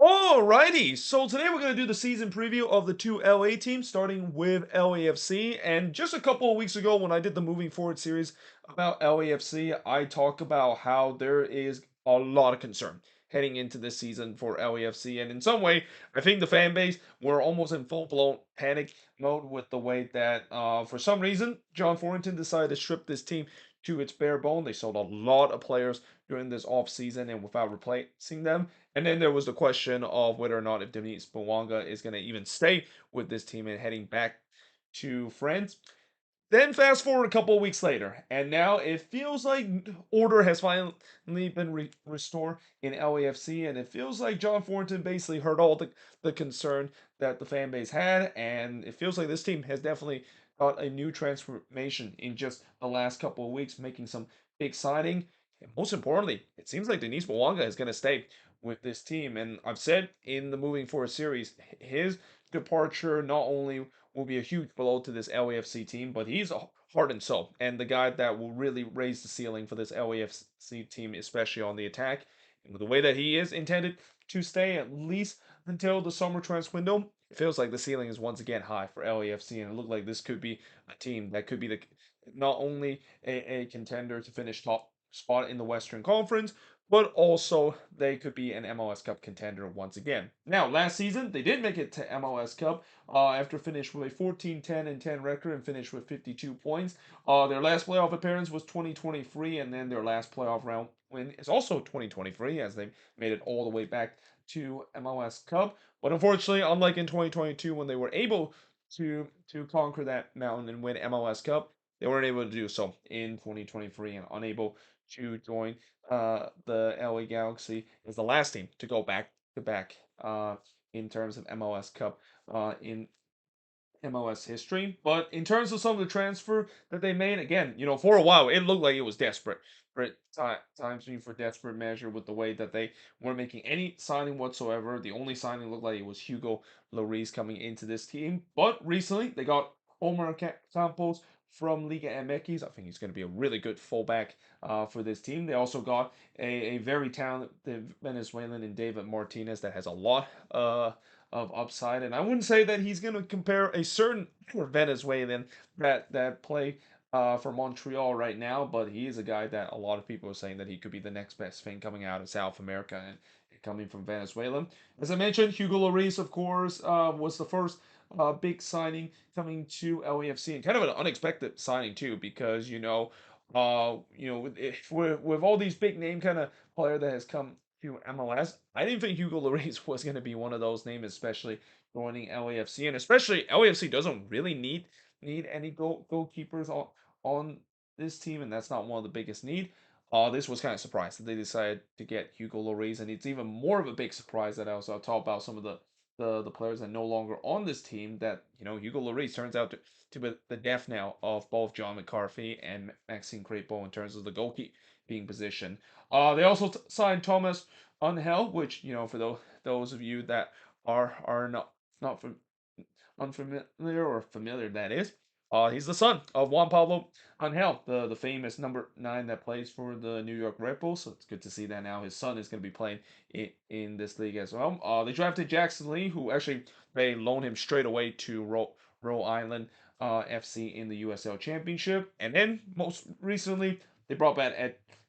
Alrighty, so today we're going to do the season preview of the two LA teams, starting with LAFC. And just a couple of weeks ago, when I did the moving forward series about LAFC, I talked about how there is a lot of concern heading into this season for LAFC. And in some way, I think the fan base were almost in full blown panic mode with the way that, for some reason, John Thornton decided to strip this team to its bare bone. They sold a lot of players during this off season and without replacing them. And then there was the question of whether or not if Denise Bouanga is going to even stay with this team and heading back to France. Then fast forward a couple of weeks later, and now it feels like order has finally been restored in LAFC, and it feels like John Thornton basically heard all the concern that the fan base had, and it feels like this team has definitely got a new transformation in just the last couple of weeks, making some big signing. And most importantly, it seems like Denise Bouanga is going to stay with this team, and I've said in the moving forward series, his departure not only will be a huge blow to this LAFC team, but he's a heart and soul, and the guy that will really raise the ceiling for this LAFC team, especially on the attack. And with the way that he is intended to stay at least until the summer transfer window, it feels like the ceiling is once again high for LAFC, and it looked like this could be a team that could be the not only a contender to finish top spot in the Western Conference, but also they could be an MLS Cup contender once again. Now, last season, they did make it to MLS Cup after finishing with a 14-10-10 record and finished with 52 points. Their last playoff appearance was 2023, and then their last playoff round win is also 2023, as they made it all the way back to MLS Cup. But unfortunately, unlike in 2022, when they were able to conquer that mountain and win MLS Cup, they weren't able to do so in 2023 and unable to join the LA Galaxy is the last team to go back to back in terms of MLS Cup in MLS history. But in terms of some of the transfer that they made, again, for a while it looked like it was desperate. Times for desperate measure with the way that they weren't making any signing whatsoever. The only signing looked like it was Hugo Lloris coming into this team. But recently they got Omar Campos from Liga MX. I think he's going to be a really good fullback for this team. They also got a very talented Venezuelan in David Martinez that has a lot of upside. And I wouldn't say that he's going to compare a certain Venezuelan that play for Montreal right now, but he is a guy that a lot of people are saying that he could be the next best thing coming out of South America and coming from Venezuela. As I mentioned, Hugo Lloris, of course, was the first big signing coming to LAFC, and kind of an unexpected signing too, because with all these big name kind of player that has come to MLS, I didn't think Hugo Lloris was going to be one of those names, especially joining LAFC, and especially LAFC doesn't really need any goalkeepers on this team, and that's not one of the biggest need. This was kind of surprised that they decided to get Hugo Lloris, and it's even more of a big surprise that I'll talk about some of the players that are no longer on this team. That Hugo Lloris turns out to be the death now of both John McCarthy and Maxime Crepeau in terms of the goalkeeping position. They also signed Thomas Unhel, which for those of you that are not unfamiliar or familiar, that is. He's the son of Juan Pablo Angel, the famous number 9 that plays for the New York Red Bulls. So it's good to see that now his son is going to be playing in this league as well. They drafted Jackson Lee, who actually they loaned him straight away to Rhode Island FC in the USL Championship. And then most recently, they brought back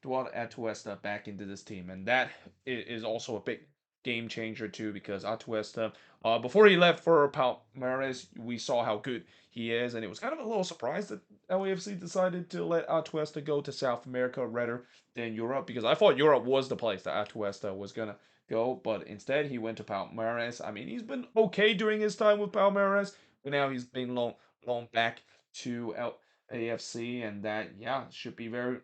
Eduardo Atuesta back into this team. And that is also a big game changer too, because Atuesta, before he left for Palmeiras, we saw how good he is, and it was kind of a little surprise that LAFC decided to let Atuesta go to South America rather than Europe, because I thought Europe was the place that Atuesta was gonna go, but instead he went to Palmeiras. I mean, he's been okay during his time with Palmeiras, but now he's being loaned back to LAFC, and that should be very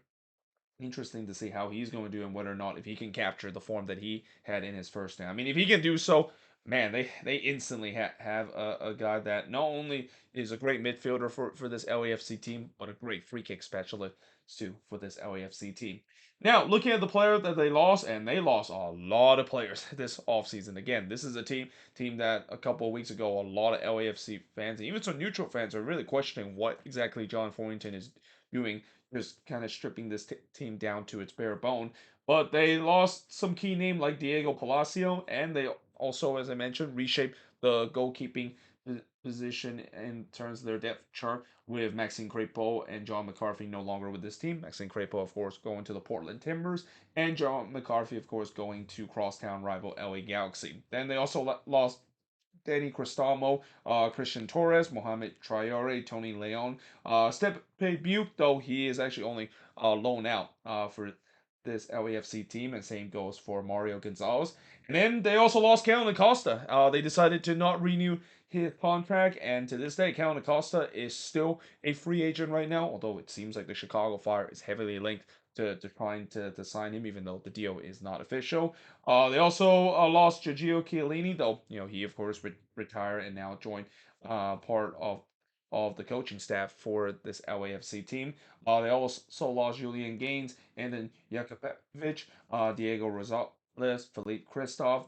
interesting to see how he's going to do and whether or not if he can capture the form that he had in his first time. I mean, if he can do so, man, they instantly have a guy that not only is a great midfielder for this LAFC team, but a great free kick specialist too for this LAFC team. Now, looking at the player that they lost, and they lost a lot of players this offseason. Again, this is a team that a couple of weeks ago, a lot of LAFC fans, and even some neutral fans, are really questioning what exactly John Thornton is doing, just kind of stripping this team down to its bare bone. But they lost some key name like Diego Palacio, and they also, as I mentioned, reshape the goalkeeping position in terms of their depth chart with Maxime Crepeau and John McCarthy no longer with this team. Maxime Crepeau, of course, going to the Portland Timbers, and John McCarthy, of course, going to crosstown rival LA Galaxy. Then they also lost Danny Cristamo, Christian Torres, Mohamed Traore, Tony Leon, Stepe Butte, though he is actually only loaned out for this LAFC team, and same goes for Mario Gonzalez. And then they also lost Kellen Acosta. They decided to not renew his contract, and to this day, Kellen Acosta is still a free agent right now, although it seems like the Chicago Fire is heavily linked to trying to sign him, even though the deal is not official. They also lost Giorgio Chiellini, though he of course retired and now joined part of the coaching staff for this LAFC team. They also lost Julian Gaines, and then Jakovic, Diego Rosales, Felipe Christoph,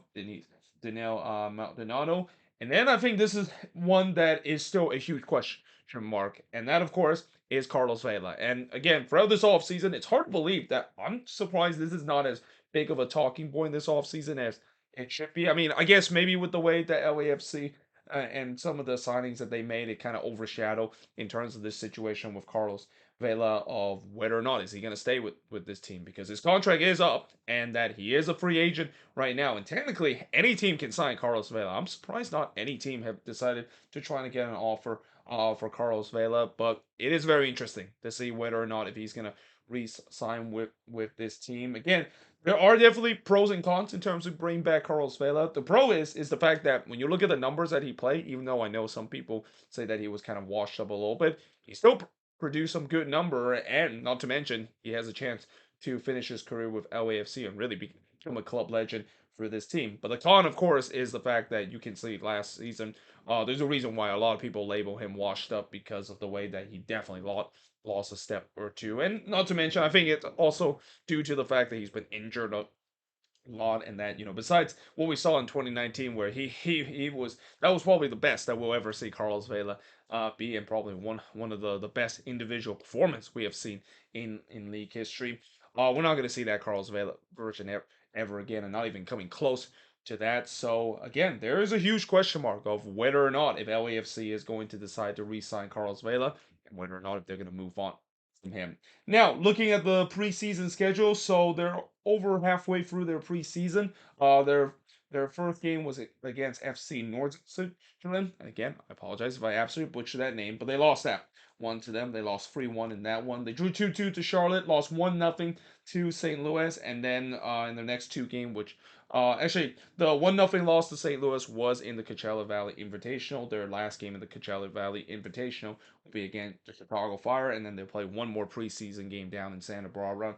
Daniel Maldonado. And then I think this is one that is still a huge question mark, and that of course is Carlos Vela. And again, throughout this offseason, it's hard to believe that I'm surprised this is not as big of a talking point this offseason as it should be. I mean, I guess maybe with the way that LAFC and some of the signings that they made, it kind of overshadowed in terms of this situation with Carlos Vela of whether or not is he going to stay with this team because his contract is up and that he is a free agent right now. And technically, any team can sign Carlos Vela. I'm surprised not any team have decided to try to get an offer for Carlos Vela, but it is very interesting to see whether or not if he's going to re-sign with this team. Again, there are definitely pros and cons in terms of bringing back Carlos Vela. The pro is the fact that when you look at the numbers that he played, even though I know some people say that he was kind of washed up a little bit, he still produced some good number, and not to mention he has a chance to finish his career with LAFC and really become a club legend for this team. But the con, of course, is the fact that you can see last season. There's a reason why a lot of people label him washed up because of the way that he definitely lost a step or two, and not to mention, I think it's also due to the fact that he's been injured a lot, and that besides what we saw in 2019 where he was that was probably the best that we'll ever see Carlos Vela be, and probably one of the best individual performance we have seen in league history. We're not going to see that Carlos Vela version ever again, and not even coming close to that. So again, there is a huge question mark of whether or not if LAFC is going to decide to re-sign Carlos Vela, and whether or not if they're going to move on from him. Now, looking at the preseason schedule, so they're over halfway through their preseason. Their first game was against FC Nordstrand. Again, I apologize if I absolutely butchered that name, but they lost that one to them. They lost 3-1 in that one. They drew 2-2 to Charlotte, lost 1-0 to St. Louis, and then in their next two game, which actually the 1-0 loss to St. Louis was in the Coachella Valley Invitational. Their last game in the Coachella Valley Invitational will be against the Chicago Fire, and then they'll play one more preseason game down in Santa Barbara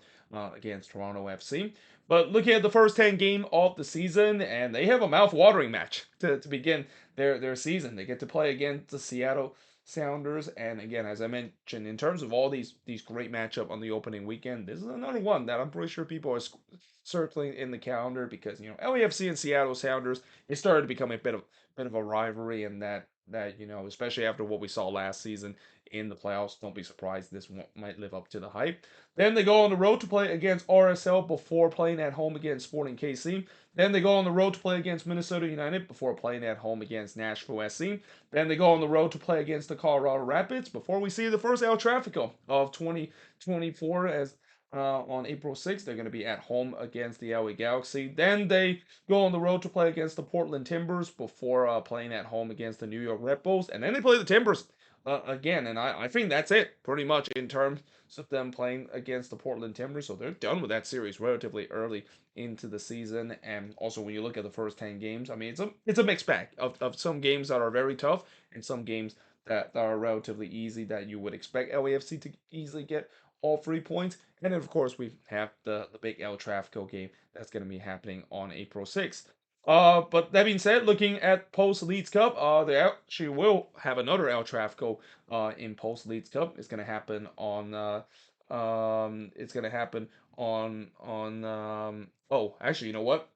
against Toronto FC. But looking at the first 10 game of the season, and they have a mouth-watering match to begin their season. They get to play against the Seattle Sounders, and again, as I mentioned, in terms of all these great matchup on the opening weekend, this is another one that I'm pretty sure people are circling in the calendar because LAFC and Seattle Sounders, it started to become a bit of a rivalry, and that especially after what we saw last season in the playoffs, don't be surprised this one might live up to the hype. Then they go on the road to play against RSL before playing at home against Sporting KC. Then they go on the road to play against Minnesota United before playing at home against Nashville SC. Then they go on the road to play against the Colorado Rapids before we see the first El Tráfico of 2024 as on April 6th. They're going to be at home against the LA Galaxy. Then they go on the road to play against the Portland Timbers before playing at home against the New York Red Bulls. And then they play the Timbers again. And I think that's it pretty much in terms of them playing against the Portland Timbers. So they're done with that series relatively early into the season. And also when you look at the first 10 games, I mean, it's a mixed bag of some games that are very tough and some games that are relatively easy that you would expect LAFC to easily get all 3 points. And then, of course, we have the big El Tráfico game that's going to be happening on April 6th. But that being said, looking at post Leeds Cup, they actually will have another El Tráfico in post Leeds Cup. It's going to happen on it's going to happen on oh, actually, you know what?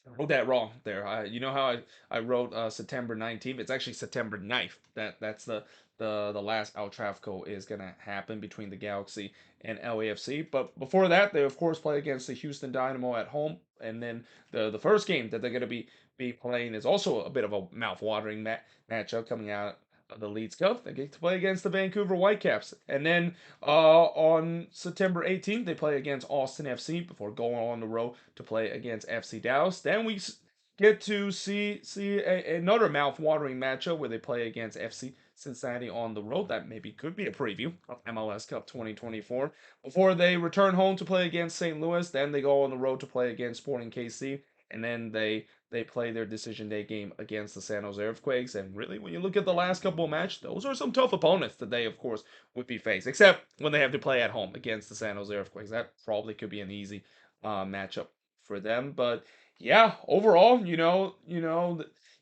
I wrote that wrong there. You know how I wrote September 19th? It's actually September 9th. That's the last El Trafico is gonna happen between the Galaxy and LAFC. But before that, they of course play against the Houston Dynamo at home, and then the first game that they're gonna be playing is also a bit of a mouth-watering matchup coming out of the Leeds Cup. They get to play against the Vancouver Whitecaps, and then on September 18th they play against Austin FC before going on the road to play against FC Dallas. Then we get to see another mouth-watering matchup where they play against FC Cincinnati on the road. That maybe could be a preview of MLS Cup 2024 before they return home to play against St. Louis. Then they go on the road to play against Sporting KC, and then they play their decision day game against the San Jose Earthquakes. And really, when you look at the last couple of matches, those are some tough opponents that they, of course, would be faced. Except when they have to play at home against the San Jose Earthquakes, that probably could be an easy matchup for them. But yeah, overall,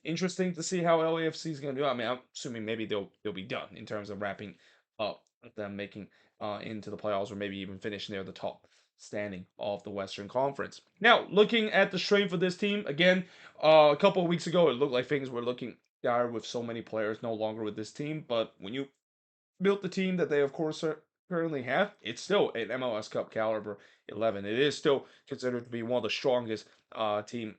interesting to see how LAFC is going to do. I mean, I'm assuming maybe they'll be done in terms of wrapping up them making into the playoffs or maybe even finishing near the top standing of the Western Conference. Now, looking at the strength of this team again, a couple of weeks ago it looked like things were looking dire with so many players no longer with this team. But when you built the team that they of course currently have, it's still an MLS Cup caliber 11. It is still considered to be one of the strongest team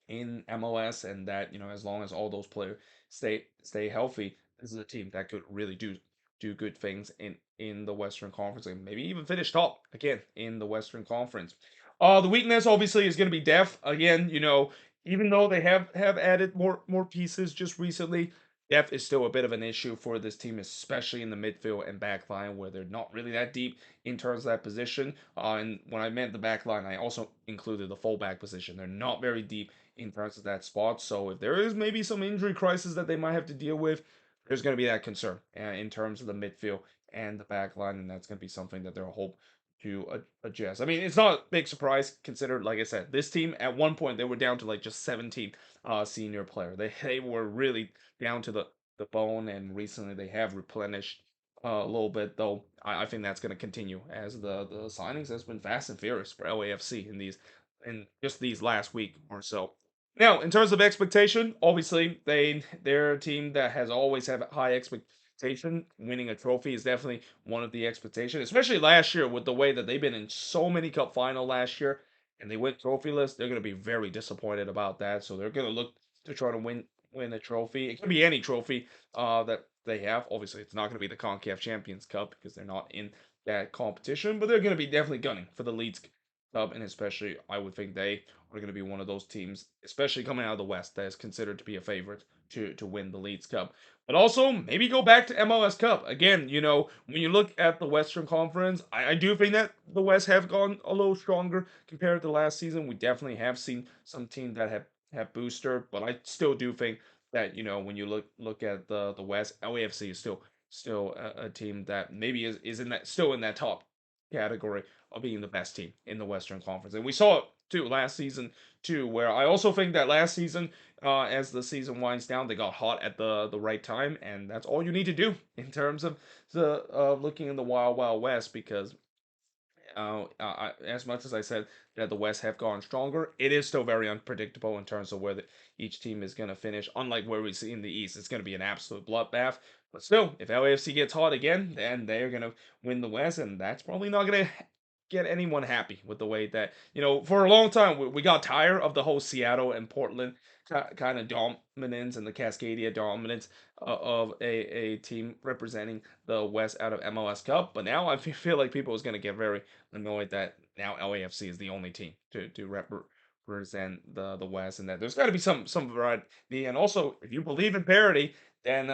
in MLS, and that as long as all those players stay healthy, this is a team that could really do good things in the Western Conference and maybe even finish top again in the Western Conference. The weakness obviously is going to be depth again. Even though they have added more pieces just recently, depth is still a bit of an issue for this team, especially in the midfield and back line where they're not really that deep in terms of that position. And when I meant the back line, I also included the fullback position. They're not very deep in terms of that spot. So if there is maybe some injury crisis that they might have to deal with, there's going to be that concern in terms of the midfield and the back line, and that's going to be something that they'll hope to adjust. I mean, it's not a big surprise considered, like I said, this team at one point they were down to like just 17 senior player. They were really down to the bone, and recently they have replenished a little bit. Though I think that's going to continue as the signings has been fast and furious for LAFC in just these last week or so. Now, in terms of expectation, obviously they're a team that has always had high expectation. Winning a trophy is definitely one of the expectations, especially last year with the way that they've been in so many cup final last year and they went trophyless. They're going to be very disappointed about that. So they're going to look to try to win a trophy. It could be any trophy that they have. Obviously, it's not going to be the CONCACAF Champions Cup because they're not in that competition, but they're going to be definitely gunning for the Leeds Cup, and especially I would think they are going to be one of those teams, especially coming out of the West, that is considered to be a favorite to win the Leeds Cup. But also maybe go back to MLS Cup again. When you look at the Western Conference, I do think that the West have gone a little stronger compared to last season. We definitely have seen some teams that have booster, but I still do think that when you look at the West, LAFC is still a team that maybe is in that still in that top category of being the best team in the Western Conference. And we saw it too last season too, where I also think that last season, as the season winds down, they got hot at the right time, and that's all you need to do in terms of the looking in the Wild Wild West because as much as I said that the West have gone stronger, it is still very unpredictable in terms of where each team is going to finish. Unlike where we see in the East, it's going to be an absolute bloodbath. But still, if LAFC gets hot again, then they're going to win the West, and that's probably not going to get anyone happy with the way that for a long time we got tired of the whole Seattle and Portland kind of dominance and the Cascadia dominance of a team representing the West out of MLS Cup. But now I feel like people is going to get very annoyed that now LAFC is the only team to represent the West, and that there's got to be some variety. And also, if you believe in parity, then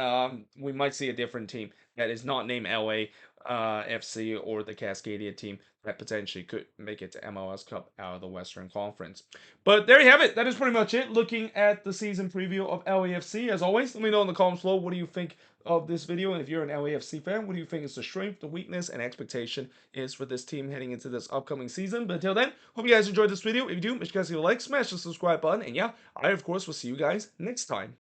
we might see a different team that is not named LA FC or the Cascadia team that potentially could make it to MLS Cup out of the Western Conference. But there you have it. That is pretty much it. Looking at the season preview of LAFC. As always, let me know in the comments below what do you think of this video. And if you're an LAFC fan, what do you think is the strength, the weakness, and expectation is for this team heading into this upcoming season. But until then, hope you guys enjoyed this video. If you do, make sure you guys leave a like, smash the subscribe button. And yeah, I, of course, will see you guys next time.